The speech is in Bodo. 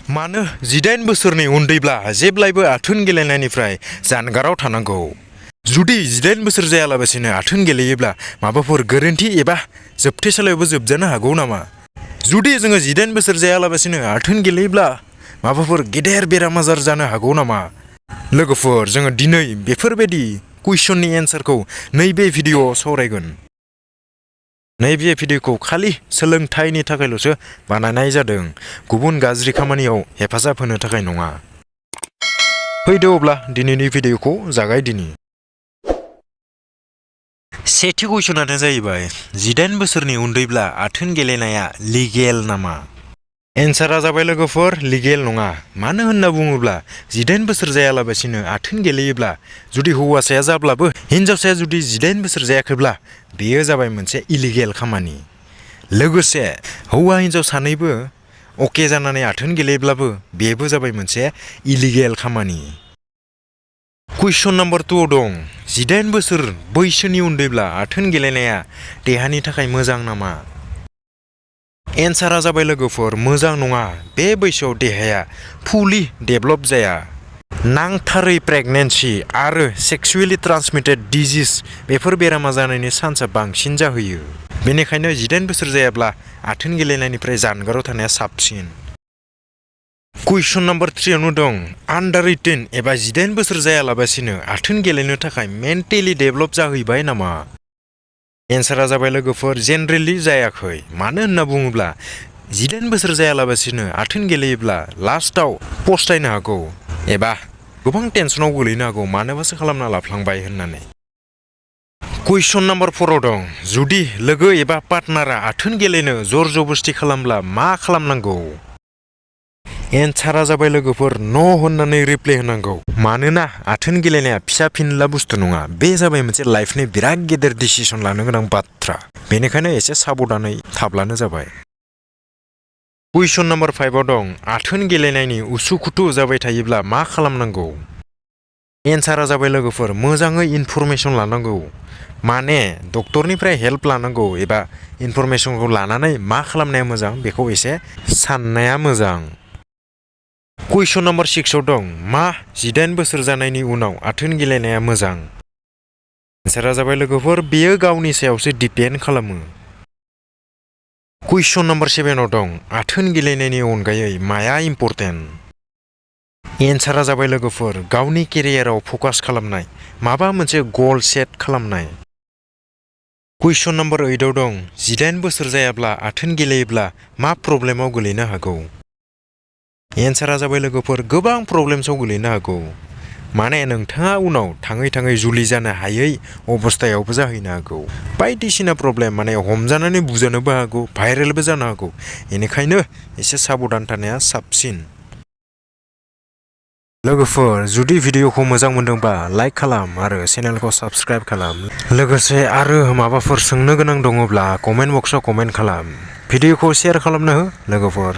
मानो 18 बोसोरनि उन्दैब्ला जेब्लायबो आथोन गेलेनायनिफ्राय जानगाराव थानांगौ। जुदि 18 बोसोर जायालाबासिनो आथोन गेलेयोब्ला माबाफोर गोरोन्थि एबा जोबथेसालियावबो जोबजानो हागौ नामा? जुदि जोङो 18 बोसोर जायालाबासिनो आथोन गेलेयोब्ला माबाफोर गेदेर बेराम आजार जानो हागौ नामा? लोगोफोर, जोङो दिनै बेफोरबायदि कुइसननि एन्सारखौ नैबे भिडिअ'आव सावरायगोन। नैबे भिडिअ'खौ खालि सोलोंथाइनि थाखायल'सो बानायनाय जादों, गुबुन गाज्रि खामानियाव हेफाजाब होनो थाखाय नङा। फैदो अब्ला दिनैनि भिडिअ'खौ जागायदिनि। सेथि कुइसनानो जाहैबाय 18 बोसोरनि उन्दैब्ला आथोन गेलेनाया लिगेल नामा? एन्सारा जाबाय लोगोफोर, लिगेल नङा। मानो होनना बुङोब्ला 18 बोसोर जायालाबासिनो आथोन गेलेयोब्ला जुदि हौवासाया जाब्लाबो हिनजावसाया जुदि 18 बोसोर जायाखैब्ला बेयो जाबाय मोनसे इलिगेल खामानि। लोगोसे हौवा हिनजाव सानैबो अके जानानै आथोन गेलेयोब्लाबो बेबो जाबाय मोनसे इलिगेल खामानि। कुइसन नाम्बार 2 दं, 18 बोसोर बैसोनि उन्दैब्ला आथोन गेलेनाया देहानि थाखाय मोजां नामा? एन्सारा जाबाय लोगोफोर, मोजां नङा। बे बैसोआव देहाया फुलि डेभेलप जाया। नांथारै प्रेगनेन्सि आरो सेक्सुवेलि ट्रान्समिटेड डिजिज बेफोर बेरामा जानायनि चान्सआ बांसिन जाहैयो। बेनिखायनो 18 बोसोर जायाब्ला आथोन गेलेनायनिफ्राय जानगाराव थानाया साबसिन। कुइसन नाम्बार 3 आवनो दं, आन्डार 18 एबा 18 बोसोर जायालाबासिनो आथोन गेलेनो थाखाय मेन्टेलि डेभेलप जाहैबाय नामा? एन्सारा जाबाय लोगोफोर, जेनेरेलि जायाखै। मानो होनना बुङोब्ला 18 बोसोर जायालाबासिनो आथोन गेलेयोब्ला लास्टाव पस्तायनो हागौ एबा गोबां टेनसनाव गोलैनो हागौ, मानोबासो खालामना लाफ्लांबाय होननानै। कुइसन नाम्बार 4 आव दं, जुदि लोगो एबा पार्टनारा आथोन गेलेनो जर जबस्ति खालामब्ला मा खालामनांगौ? एन्सारा जाबाय लोगोफोर, न' होननानै रिप्लाय होनांगौ। मानोना आथोन गेलेनाया फिसा फिनला बुस्थु नङा, बे जाबाय मोनसे लाइफनि बिराद गेदेर डिसिसन लानो गोनां बाथ्रा। बेनिखायनो एसे साबधानै थाब्लानो जाबाय। कुइसन नाम्बार 5 आव दं, आथोन गेलेनायनि उसुखुथु जाबाय थायोब्ला मा खालामनांगौ? एन्सारा जाबाय लोगोफोर, मोजाङै इनफरमेसन लानांगौ। माने डक्टरनिफ्राय हेल्प लानांगौ एबा इनफरमेसनखौ लानानै मा खालामनाया मोजां बेखौ एसे साननाया मोजां। कुइसन नाम्बार 6 आव दं, मा 18 बोसोर जानायनि उनाव आथोन गेलेनाया मोजां? एन्सारा जाबाय लोगोफोर, बेयो गावनि सायावसो डिपेन्ड खालामो। कुइसन नाम्बार 7 आव दं, आथोन गेलेनायनि अनगायै माया इम्पर्टेन्ट? एन्सारा जाबाय लोगोफोर, गावनि केरियाराव फकास खालामनाय, माबा मोनसे गल सेट खालामनाय। कुइसन नाम्बार 8 आव दं, 18 बोसोर जायाब्ला आथोन गेलेयोब्ला मा प्रब्लेमाव गोलैनो हागौ? एन्सारा जाबाय लोगोफोर, गोबां प्रब्लेम्सआव गोलैनो हागौ। माने नोंथाङा उनाव थाङै थाङै जुलि जानो हायै अबस्थायावबो जाहैनो हागौ। बायदिसिना प्रब्लेम, माने हमजानानै बुजानोबो हागौ, भाइरेलबो जानो हागौ। बेनिखायनो एसे साबधान थानाया साबसिन। लोगोफोर, जुदि भिडिअ'खौ मोजां मोनदोंबा लाइक खालाम आरो चेनेलखौ साबस्क्राइब खालाम। लोगोसे आरो माबाफोर सोंनो गोनां दङब्ला कमेन्ट बक्सआव कमेन्ट खालाम। भिडिअ'खौ शेयार खालामनो हो लोगोफोर।